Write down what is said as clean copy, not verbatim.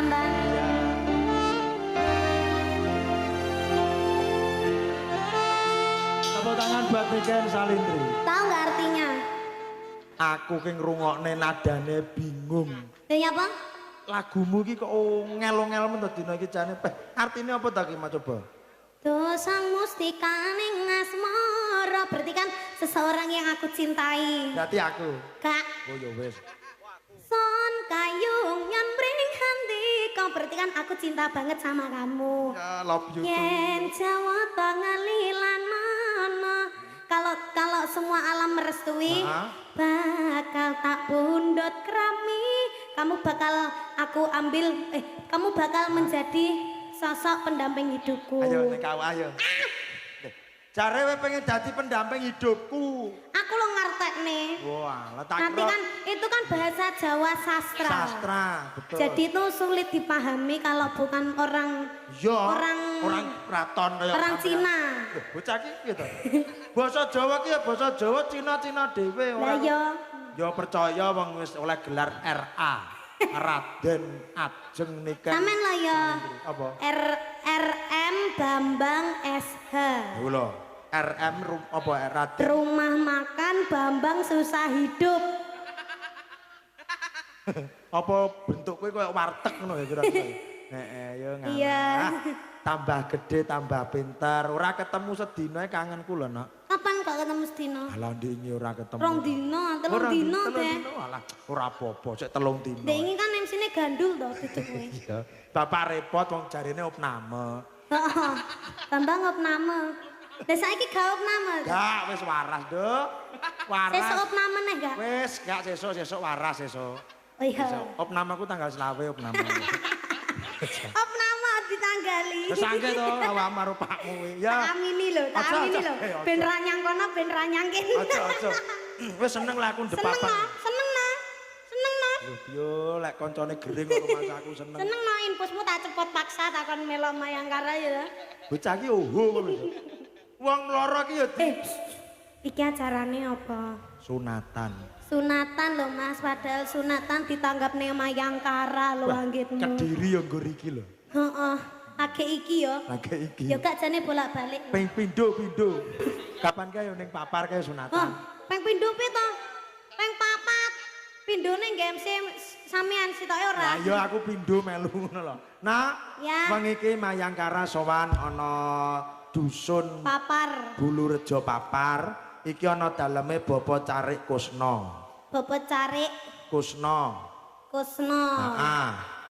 Mbak. Iya. Tepuk tangan buat Niken Salindri. Tahu nggak artinya? Aku ki ngrungokne nadane bingung. Artinya apa? Lagumu ki kok ngel-ngel men to dina iki jane. Artine apa ta ki coba? Dosang mustikaning asmara. Berarti kan seseorang yang aku cintai. Berarti aku. Kak. Oh ya wis. Son kayung nyambring hati. Kau berarti kan aku cinta banget sama kamu. Ya love you too. Yen Jawa ngalilan mana. Kalau semua alam merestui, bakal tak pundut kerami. Kamu bakal menjadi sosok pendamping hidupku. Ayo nek kau ayo. Jare kowe pengen dadi pendamping hidupku. Aku lo ngertek nih. Wah, letak Nanti kan itu kan bahasa Jawa sastra. Sastra, betul. Jadi itu sulit dipahami kalau bukan orang keraton kayak orang Cina. Loh, bocah iki piye to? Basa Jawa ki ya basa Jawa Cina-Cina dhewe Lah yo. Ya percaya wong wis oleh gelar RA. Raden Ajeng Niken. Sampeyan lah ya. Apa? RM Bambang SH. Lho, RM apa Raden? Rumah makan Bambang susah hidup. Apa bentuk kowe koyo warteg ngono ya kira-kira. Yo ngono. Iya. Tambah gede, tambah pinter. Ora ketemu sedina kangen kula, Nak. Kapan kok ketemu sedina? Alah ndingi ora ketemu. Rong dino, telung dino deh. Alah ora apa-apa, sik 3 dino. Dek ini kan MC-ne gandul toh duduk kowe. Iya. Bapak repot wong jarine opname. Heeh. Bambang opname. Lah saiki gak opname. Gak wis waras, Nduk. Waras. Sesuk opname neh gak? Wis gak sesuk waras sesuk. Oh iya. Opname aku tanggal 20 opname. Opname ditanggali. Wis angge to awakmu karo pakmu kuwi. Ya. Amini lho, tak amini lho. Ben ra nyang kono, ben ra nyang kene. Aja. Wis seneng lah aku ndep papan. Seneng no. Yo lek koncone gering kok mas aku seneng. Seneng no infusmu tak cepot paksa takon melo Mayangkara ya. Bocah iki oho ngono. Wong loro iki ya Iki acarane apa? sunatan. Sunatan lho Mas, padahal sunatan ditanggap ning Mayangkara lho anggitmu. Kediri yo nggo iki lho. Heeh. Age iki yo. Age iki. Yo gak jane bolak-balik. Ping pindho. Kapan kae ning papar kae sunatan? Ping pindho pi to? Ping papat. Pindhone nggih MC sampean sitoke ora. Lah yo aku pindho melu ngono lho. Nak, ya. wong iki Mayangkara sowan ana dusun Papar. Bulurejo Papar. Iki ana daleme Bapak Carik Kusna. Bapak Carik Kusna. Kusna. Heeh.